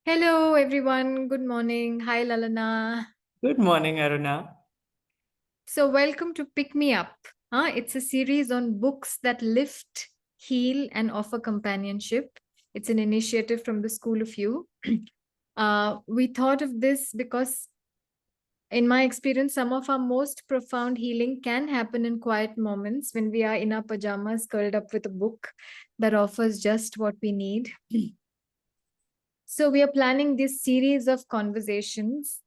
Hello, everyone. Good morning. Hi, Lalana. Good morning, Aruna. So, welcome to Pick Me Up. It's a series on books that lift, heal, and offer companionship. It's an initiative from the School of You. We thought of this because, in my experience, some of our most profound healing can happen in quiet moments when we are in our pajamas, curled up with a book that offers just what we need. So, we are planning this series of conversations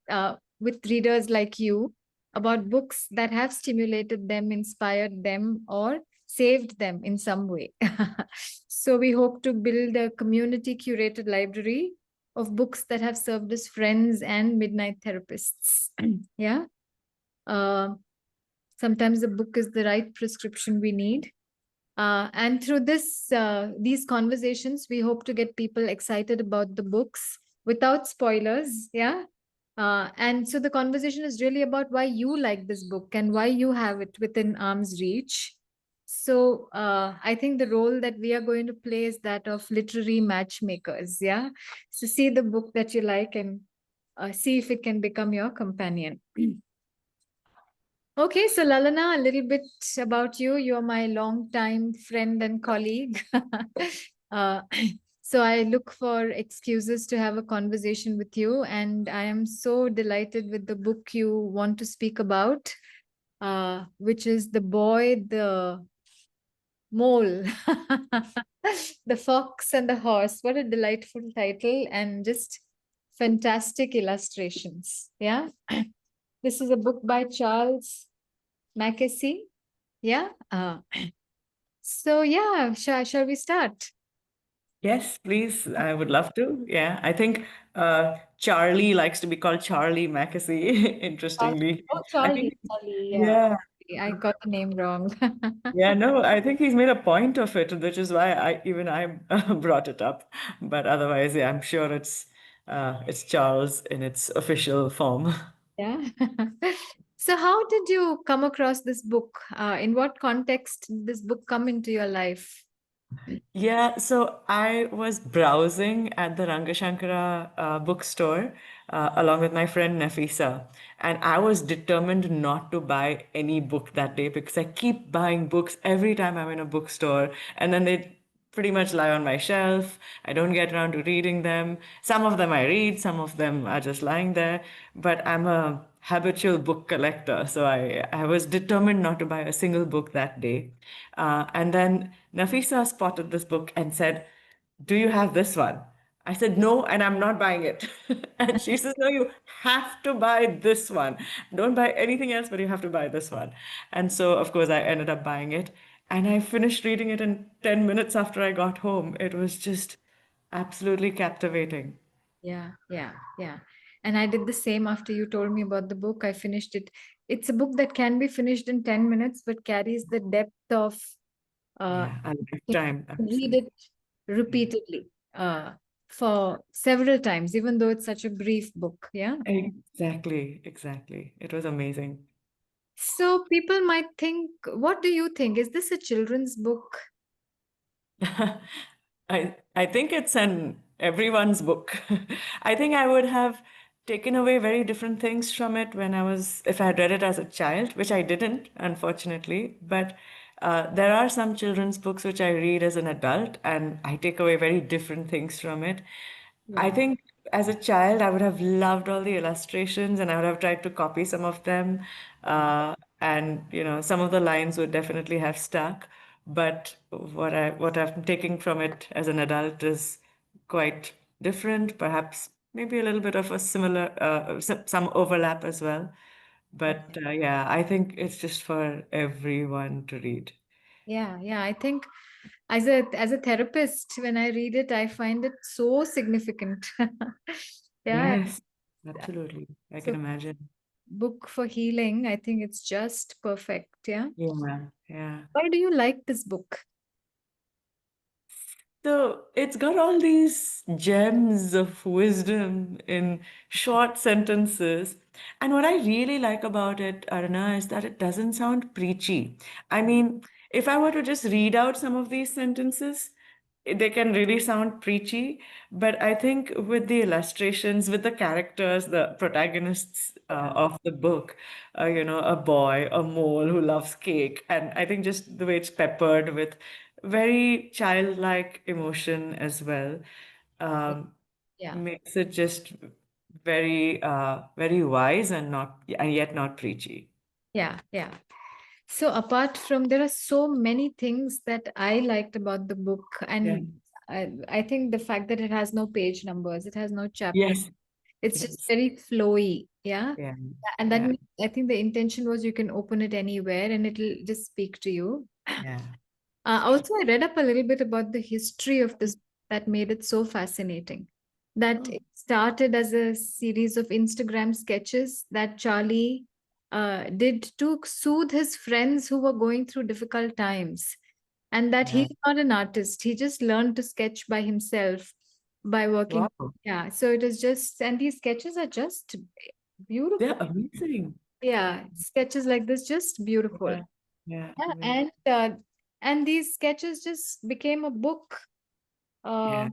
with readers like you about books that have stimulated them, inspired them, or saved them in some way. So, we hope to build a community curated library of books that have served as friends and midnight therapists. Yeah. Uh, Sometimes a book is the right prescription we need. And through these conversations, we hope to get people excited about the books without spoilers. Yeah. And so the conversation is really about why you like this book and why you have it within arm's reach. So I think the role that we are going to play is that of literary matchmakers. Yeah. So see the book that you like and see if it can become your companion. Okay, so Lalana, a little bit about you. You're my longtime friend and colleague. uh, so I look for excuses to have a conversation with you, and I am so delighted with the book you want to speak about, which is The Boy, the Mole, The Fox and the Horse. What a delightful title, and just fantastic illustrations. Yeah, this is a book by Charles Mackesy. Yeah. So yeah, shall we start? Yes, please. I would love to. Yeah, I think Charlie likes to be called Charlie Mackesy, interestingly. Oh, I Charlie. think, Charlie. Yeah. yeah, I got the name wrong. yeah, no, I think he's made a point of it, which is why I brought it up. But otherwise, yeah, I'm sure it's Charles in its official form. Yeah. So how did you come across this book? In what context did this book come into your life? Yeah, so I was browsing at the Rangashankara bookstore along with my friend Nafisa, and I was determined not to buy any book that day because I keep buying books every time I'm in a bookstore, and then they pretty much lie on my shelf. I don't get around to reading them. Some of them I read, some of them are just lying there, but I'm a habitual book collector, so I was determined not to buy a single book that day. And then Nafisa spotted this book and said, "Do you have this one?" I said, "No, and I'm not buying it." And she says, "No, you have to buy this one. Don't buy anything else, but you have to buy this one." And so, of course, I ended up buying it. And I finished reading it in 10 minutes after I got home. It was just absolutely captivating. Yeah, yeah, yeah. And I did the same after you told me about the book. I finished it. It's a book that can be finished in 10 minutes, but carries the depth of uh, Yeah, a you lifetime, can read absolutely. it repeatedly for several times, even though it's such a brief book. Yeah. Exactly, exactly. It was amazing. So people might think, what do you think? Is this a children's book? I think it's an everyone's book. I think I would have taken away very different things from it when if I had read it as a child, which I didn't, unfortunately. But there are some children's books which I read as an adult, and I take away very different things from it. I Yeah. think as a child, I would have loved all the illustrations and I would have tried to copy some of them. And some of the lines would definitely have stuck. But what I'm taking from it as an adult is quite different, perhaps maybe a little bit of a similar, some overlap as well. But yeah, I think it's just for everyone to read. Yeah, yeah. I think as a therapist, when I read it, I find it so significant. Yeah. Yes, absolutely. I can So imagine. book for healing, I think it's just perfect. Yeah. Yeah, yeah. Why do you like this book? So it's got all these gems of wisdom in short sentences. And what I really like about it, Aruna, is that it doesn't sound preachy. I mean, if I were to just read out some of these sentences, they can really sound preachy, but I think with the illustrations, with the characters, the protagonists Yeah. of the book, a boy, a mole who loves cake, and I think just the way it's peppered with very childlike emotion as well, um, Yeah. makes it just very, very wise and yet not preachy. Yeah. Yeah. So apart from, there are so many things that I liked about the book, Yeah. and I think the fact that it has no page numbers, it has no chapter, Yes. it's just Yes. very flowy. Yeah. Yeah. And that Yeah. means I think the intention was you can open it anywhere and it'll just speak to you. Yeah. Also, I read up a little bit about the history of this that made it so fascinating. That Oh, it started as a series of Instagram sketches that Charlie did to soothe his friends who were going through difficult times. And that yeah. he's not an artist. He just learned to sketch by himself by working. Wow. Yeah. So it is just, and these sketches are just beautiful. They're amazing. Yeah. Sketches like this, just beautiful. Yeah. Yeah. Yeah, Yeah. and these sketches just became a book. Uh, Yeah.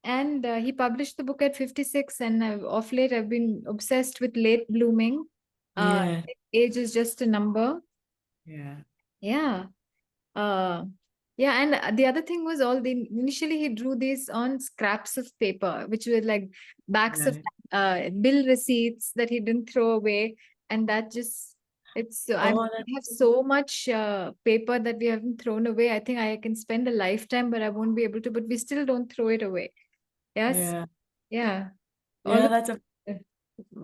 and he published the book at 56, and of late I've been obsessed with late blooming. Uh, Yeah. age is just a number. Yeah. Yeah. Uh, yeah, and the other thing was all the initially he drew these on scraps of paper, which were like backs of Right. bill receipts that he didn't throw away, and that just it's so I Oh, that, have so much paper that we haven't thrown away. I think I can spend a lifetime, but I won't be able to. But we still don't throw it away. Yes, yeah. yeah, all Yeah, of that's one.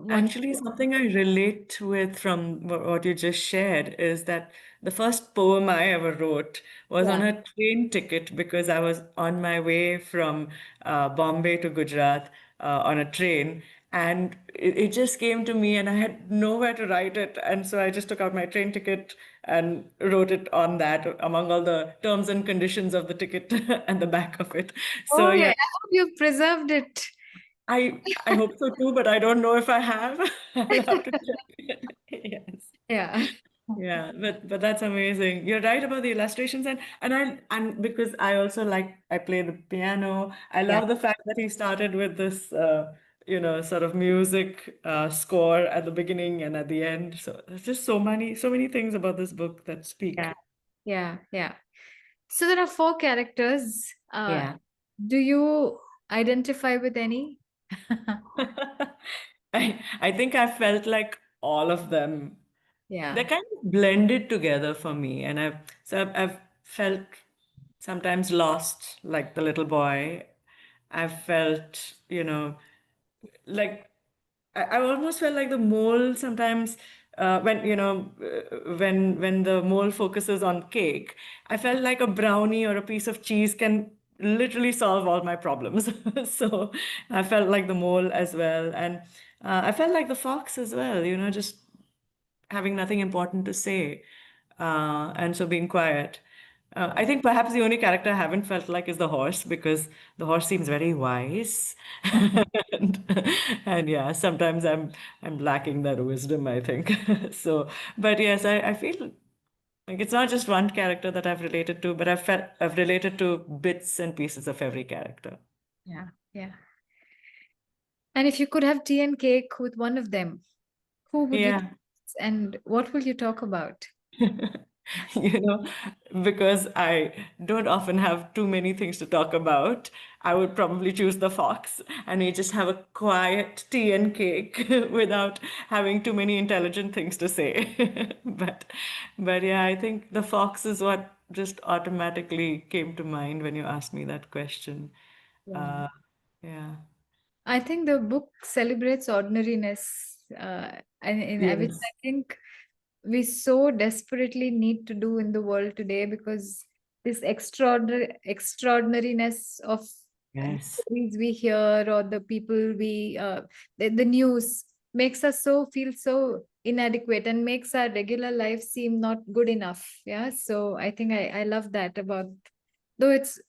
actually, something I relate with from what you just shared is that the first poem I ever wrote was on Yeah. a train ticket because I was on my way from Bombay to Gujarat on a train. And it just came to me, and I had nowhere to write it. And so I just took out my train ticket and wrote it on that among all the terms and conditions of the ticket and the back of it. So, Oh, yeah, yeah. I hope you've preserved it. I hope so too, but I don't know if I have. I'll have to check. Yes. Yeah. Yeah, but that's amazing. You're right about the illustrations and because I also like I play the piano. I Yeah. love the fact that he started with this sort of music score at the beginning and at the end. So there's just so many things about this book that Yeah. speak. Yeah. Yeah. So there are four characters. Yeah. Do you identify with any? I think I felt like all of them they're Yeah. kind of blended together for me, and I've felt sometimes lost, like the little boy. I've felt, like I almost felt like the mole sometimes when when the mole focuses on cake. I felt like a brownie or a piece of cheese can literally solve all my problems. So I felt like the mole as well, and I felt like the fox as well. Just having nothing important to say, and so being quiet. I think perhaps the only character I haven't felt like is the horse because the horse seems very wise, and, and yeah, sometimes I'm lacking that wisdom, I think. So, but yes, I feel like it's not just one character that I've related to, but I've related to bits and pieces of every character. Yeah. Yeah. And if you could have tea and cake with one of them, who would you Yeah. choose and what will you talk about? You know, because I don't often have too many things to talk about, I would probably choose the fox and we just have a quiet tea and cake without having too many intelligent things to say. But yeah, I think the fox is what just automatically came to mind when you asked me that question. Yeah. Uh, yeah. I think the book celebrates ordinariness, which I Yes. think we so desperately need to do in the world today because this extraordinariness of the Yes. stories we hear or the people the news makes us so feel so inadequate and makes our regular life seem not good enough. Yeah, so I think I love that about, though it's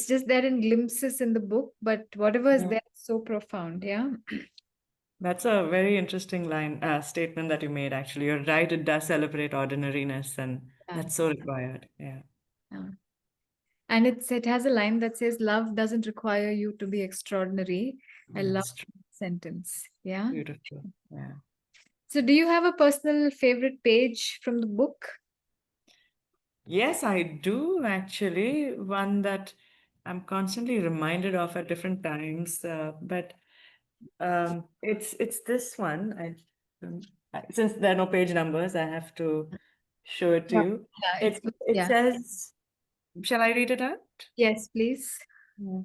just there in glimpses in the book, but whatever is there is so profound. Yeah. That's a very interesting statement that you made, actually. You're right, it does celebrate ordinariness, and Yeah. that's so required. Yeah. Yeah. And it has a line that says, "Love doesn't require you to be extraordinary." I love That's true. that sentence. Yeah. Beautiful. Yeah. So, do you have a personal favorite page from the book? Yes, I do actually. One that I'm constantly reminded of at different times. But it's this one. Since there are no page numbers, I have to show it to Yeah. you. Yeah, it's It good. it Yeah. says, shall I read it out? Yes, please. Yeah.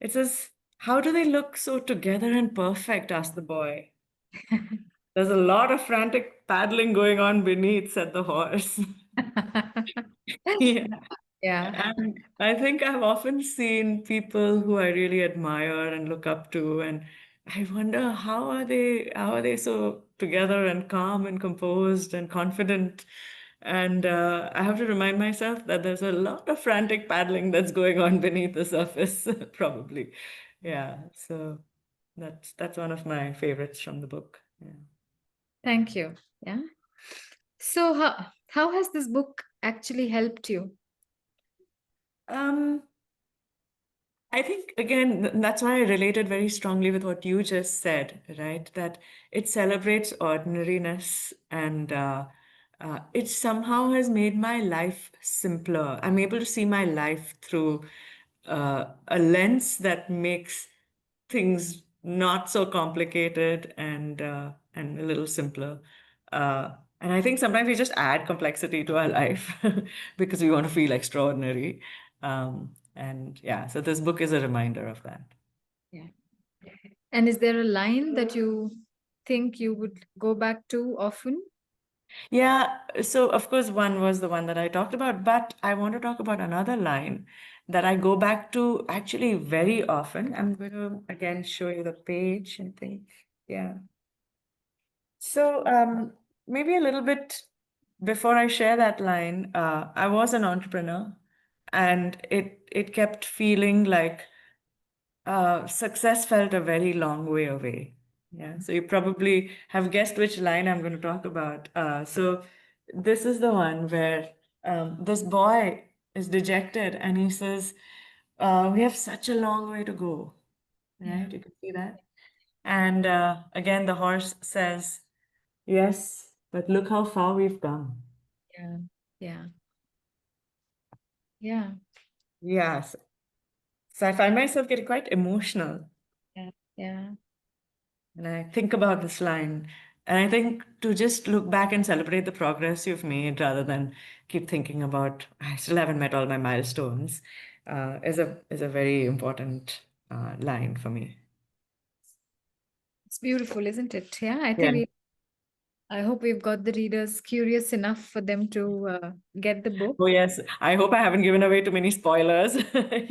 It says, "How do they look so together and perfect?" asked the boy. "There's a lot of frantic paddling going on beneath," said the horse. Yeah. Yeah. And I think I've often seen people who I really admire and look up to, and I wonder how are they so together and calm and composed and confident? And I have to remind myself that there's a lot of frantic paddling that's going on beneath the surface, probably. Yeah, so that's one of my favorites from the book. Yeah. Thank you. Yeah. So, how has this book actually helped you? Um, I think again, that's why I related very strongly with what you just said, right? That it celebrates ordinariness and it somehow has made my life simpler. I'm able to see my life through a lens that makes things not so complicated and a little simpler. And I think sometimes we just add complexity to our life because we want to feel extraordinary. And yeah, so this book is a reminder of that. Yeah. And is there a line that you think you would go back to often? Yeah, so of course, one was the one that I talked about, but I want to talk about another line that I go back to actually very often. I'm going to again show you the page and think. Yeah. So, maybe a little bit before I share that line, I was an entrepreneur, and it kept feeling like success felt a very long way away. Yeah, so you probably have guessed which line I'm going to talk about. So this is the one where this boy is dejected, and he says, "We have such a long way to go." Yeah. Right? You can see that. And again, the horse says, "Yes, but look how far we've come." Yeah. Yeah. Yeah. Yes. So I find myself getting quite emotional Yeah. Yeah. when I think about this line. And I think to just look back and celebrate the progress you've made rather than keep thinking about, I still haven't met all my milestones, is a very important line for me. It's beautiful, isn't it? Yeah. Yeah. I hope we've got the readers curious enough for them to get the book. Oh, yes. I hope I haven't given away too many spoilers here.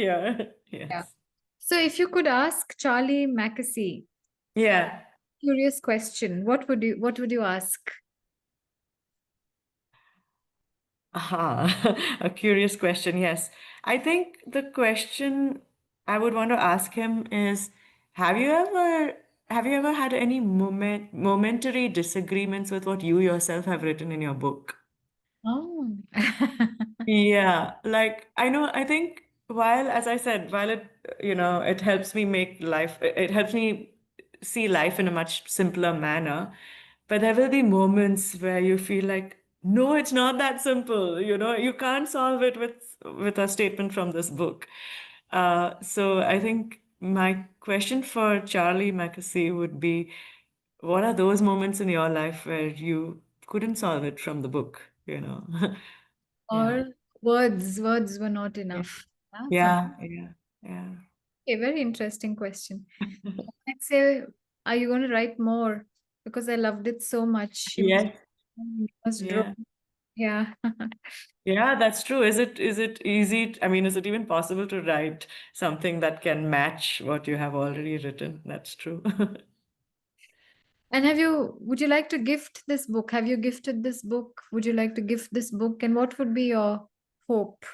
Yeah. Yes. So, if you could ask Charlie Mackesy, Yeah. curious question, what would you ask? Aha, a curious question. Yes. I think the question I would want to ask him is, have you ever have you ever had any momentary disagreements with what you yourself have written in your book? Oh. Yeah, like I think while, as I said, while it helps me make life, it helps me see life in a much simpler manner, but there will be moments where you feel like, no, it's not that simple, you can't solve it with a statement from this book. So I think my question for Charlie Mackesy would be, what are those moments in your life where you couldn't solve it from the book, you know? Yeah. Or words were not Yeah, enough. Yeah, yeah, yeah, yeah. a very interesting question. I'd say, are you going to write more? Because I loved it so much. Yes, You must draw. yeah. Yeah. Yeah, that's true. Is it easy? I mean, is it even possible to write something that can match what you have already written? That's true. And would you like to gift this book? Have you gifted this book? Would you like to gift this book? And what would be your hope?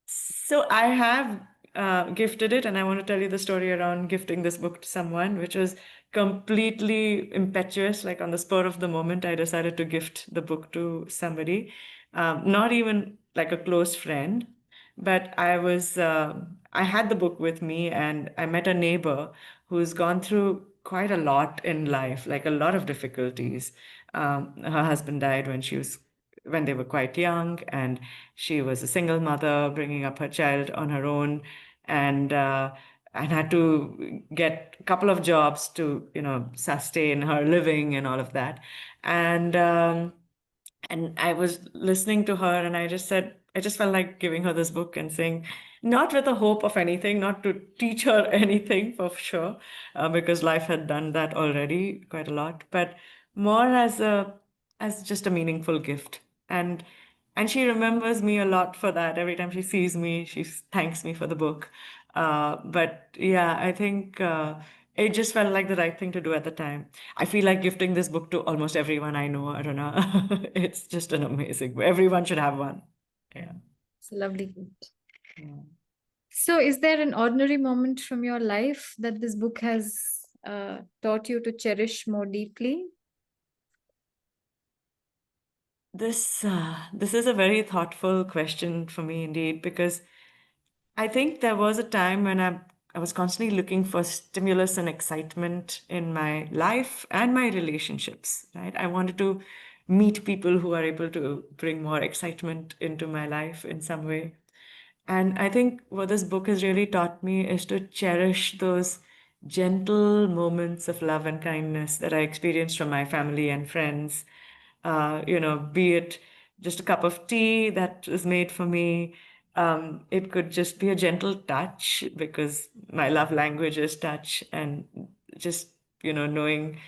So I have gifted it, and I want to tell you the story around gifting this book to someone, which was completely impetuous. Like on the spur of the moment, I decided to gift the book to somebody, not even like a close friend. But I had the book with me, and I met a neighbor who's gone through quite a lot in life, like a lot of difficulties. Her husband died when they were quite young, and she was a single mother bringing up her child on her own, and had to get a couple of jobs to, sustain her living and all of that. And I was listening to her, and I just felt like giving her this book and saying, not with the hope of anything, not to teach her anything for sure, because life had done that already quite a lot, but more as just a meaningful gift. And she remembers me a lot for that. Every time she sees me, she thanks me for the book. But yeah, I think it just felt like the right thing to do at the time. I feel like gifting this book to almost everyone I know. I don't know. It's just an amazing book. Everyone should have one. Yeah. It's a lovely gift. Yeah. So, is there an ordinary moment from your life that this book has taught you to cherish more deeply? This is a very thoughtful question for me indeed, because I think there was a time when I was constantly looking for stimulus and excitement in my life and my relationships, right? I wanted to meet people who are able to bring more excitement into my life in some way. And I think what this book has really taught me is to cherish those gentle moments of love and kindness that I experienced from my family and friends. Be it just a cup of tea that was made for me. It could just be a gentle touch, because my love language is touch, and just, knowing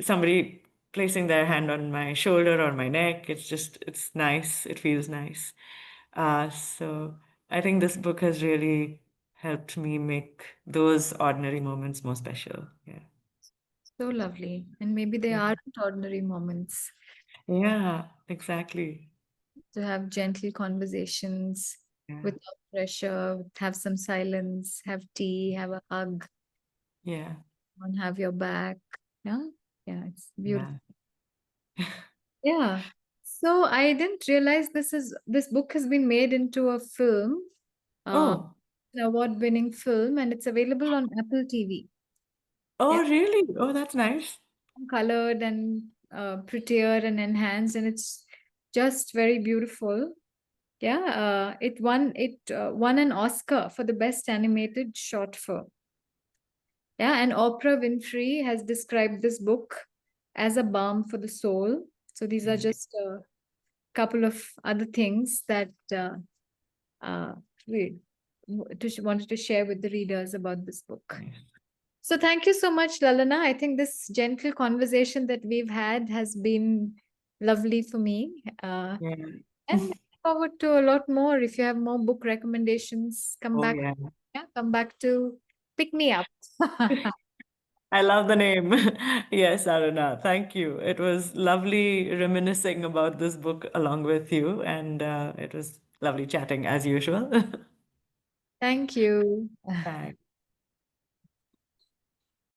somebody placing their hand on my shoulder or my neck, it's nice. It feels nice. So I think this book has really helped me make those ordinary moments more special. Yeah. So lovely. And maybe they Yeah. aren't ordinary moments Yeah, exactly. to have gentle conversations Yeah. without pressure, have some silence, have tea, have a hug, Yeah. and have your back. Yeah. Yeah. It's beautiful. Yeah. Yeah. So I didn't realize this book has been made into a film, uh, Oh, an award-winning film, and it's available on Apple TV. Yeah, oh, really? Oh, that's nice. colored and prettier and enhanced, and it's just very beautiful. Yeah, it won an Oscar for the best animated short film. Yeah, and Oprah Winfrey has described this book as a balm for the soul. So these are Mm, just a couple of other things that uh, we wanted to share with the readers about this book. nice. So thank you so much, Lalana. I think this gentle conversation that we've had has been lovely for me. Yeah. And look forward to a lot more. If you have more book recommendations, come Oh, back. yeah. Yeah, come back to pick me up. I love the name. Yes, Aruna. Thank you. It was lovely reminiscing about this book along with you, and it was lovely chatting as usual. Thank you. Thanks.